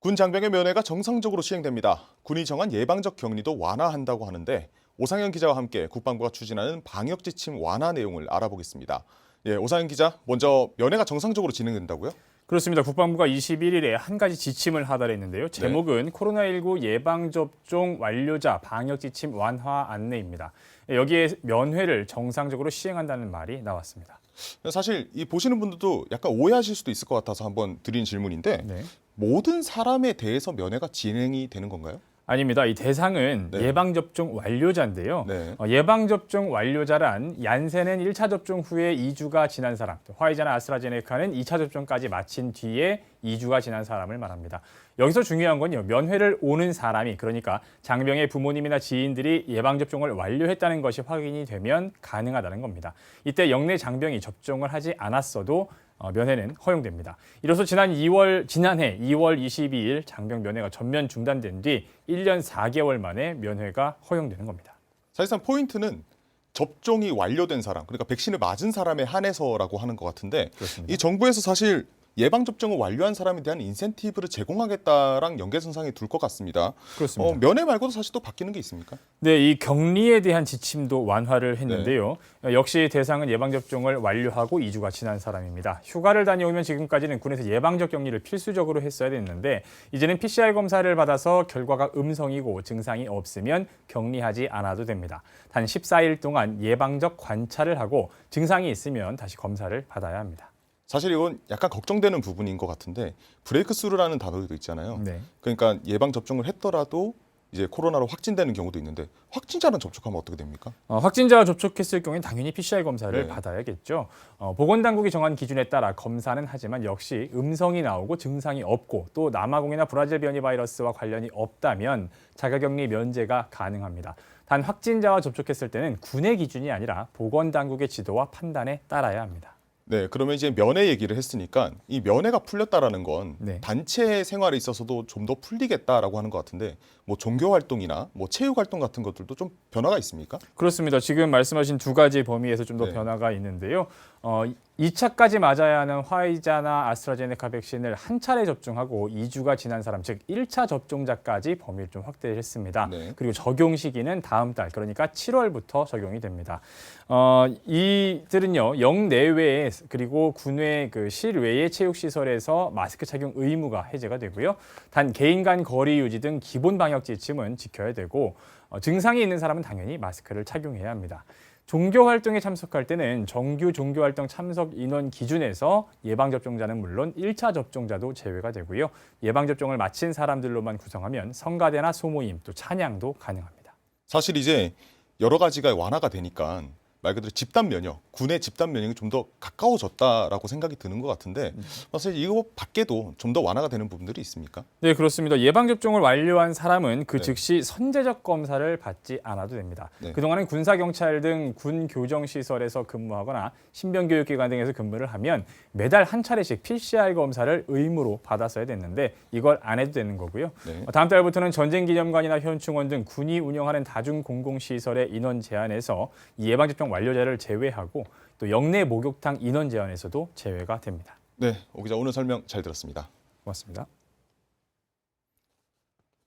군 장병의 면회가 정상적으로 시행됩니다. 군이 정한 예방적 격리도 완화한다고 하는데 오상현 기자와 함께 국방부가 추진하는 방역 지침 완화 내용을 알아보겠습니다. 오상현 기자, 먼저 면회가 정상적으로 진행된다고요? 그렇습니다. 국방부가 21일에 한 가지 지침을 하달했는데요. 제목은 코로나19 예방접종 완료자 방역지침 완화 안내입니다. 여기에 면회를 정상적으로 시행한다는 말이 나왔습니다. 사실 이 보시는 분들도 약간 오해하실 수도 있을 것 같아서 한번 드린 질문인데 모든 사람에 대해서 면회가 진행이 되는 건가요? 아닙니다. 이 대상은 예방접종 완료자인데요. 예방접종 완료자란 얀센은 1차 접종 후에 2주가 지난 사람, 화이자나 아스트라제네카는 2차 접종까지 마친 뒤에 2주가 지난 사람을 말합니다. 여기서 중요한 건요. 면회를 오는 사람이, 그러니까 장병의 부모님이나 지인들이 예방접종을 완료했다는 것이 확인이 되면 가능하다는 겁니다. 이때 영내 장병이 접종을 하지 않았어도 면회는 허용됩니다. 이로써 지난해 2월 22일 장병 면회가 전면 중단된 뒤 1년 4개월 만에 면회가 허용되는 겁니다. 사실상 포인트는 접종이 완료된 사람, 그러니까 백신을 맞은 사람에 한해서라고 하는 것 같은데 그렇습니다. 이 정부에서 사실 예방접종을 완료한 사람에 대한 인센티브를 제공하겠다랑 연계선상에 둘 것 같습니다. 그렇습니다. 면회 말고도 사실 또 바뀌는 게 있습니까? 네, 이 격리에 대한 지침도 완화를 했는데요. 역시 대상은 예방접종을 완료하고 2주가 지난 사람입니다. 휴가를 다녀오면 지금까지는 군에서 예방적 격리를 필수적으로 했어야 됐는데 이제는 PCR 검사를 받아서 결과가 음성이고 증상이 없으면 격리하지 않아도 됩니다. 단 14일 동안 예방적 관찰을 하고 증상이 있으면 다시 검사를 받아야 합니다. 사실 이건 약간 걱정되는 부분인 것 같은데 브레이크스루라는 단어도 있잖아요. 그러니까 예방 접종을 했더라도 이제 코로나로 확진되는 경우도 있는데 확진자랑 접촉하면 어떻게 됩니까? 확진자와 접촉했을 경우엔 당연히 PCR 검사를 받아야겠죠. 보건당국이 정한 기준에 따라 검사는 하지만 역시 음성이 나오고 증상이 없고 또 남아공이나 브라질 변이 바이러스와 관련이 없다면 자가격리 면제가 가능합니다. 단 확진자와 접촉했을 때는 군의 기준이 아니라 보건당국의 지도와 판단에 따라야 합니다. 네, 그러면 이제 면회 얘기를 했으니까 이 면회가 풀렸다라는 건 단체 생활에 있어서도 좀 더 풀리겠다라고 하는 것 같은데 뭐 종교 활동이나 뭐 체육 활동 같은 것들도 좀 변화가 있습니까? 그렇습니다. 지금 말씀하신 두 가지 범위에서 좀 더 변화가 있는데요. 2차까지 맞아야 하는 화이자나 아스트라제네카 백신을 한 차례 접종하고 2주가 지난 사람, 즉 1차 접종자까지 범위를 좀 확대했습니다. 그리고 적용 시기는 다음 달, 그러니까 7월부터 적용이 됩니다. 이들은요, 영내외에 그리고 군외 실외의 체육시설에서 마스크 착용 의무가 해제가 되고요. 단 개인 간 거리 유지 등 기본 방역 지침은 지켜야 되고 증상이 있는 사람은 당연히 마스크를 착용해야 합니다. 종교 활동에 참석할 때는 정규 종교 활동 참석 인원 기준에서 예방접종자는 물론 1차 접종자도 제외가 되고요. 예방접종을 마친 사람들로만 구성하면 성가대나 소모임, 또 찬양도 가능합니다. 사실 이제 여러 가지가 완화가 되니까 말 그대로 집단 면역, 군의 집단 면역이 좀 더 가까워졌다라고 생각이 드는 것 같은데 사실 이거 밖에도 좀 더 완화가 되는 부분들이 있습니까? 네, 그렇습니다. 예방접종을 완료한 사람은 그 즉시 선제적 검사를 받지 않아도 됩니다. 그동안은 군사경찰 등 군 교정시설에서 근무하거나 신병교육기관 등에서 근무를 하면 매달 한 차례씩 PCR 검사를 의무로 받았어야 됐는데 이걸 안 해도 되는 거고요. 다음 달부터는 전쟁기념관이나 현충원 등 군이 운영하는 다중공공시설의 인원 제한에서 이 예방접종 완료자를 제외하고 또 영내 목욕탕 인원 제한에서도 제외가 됩니다. 네, 오 기자 오늘 설명 잘 들었습니다. 고맙습니다.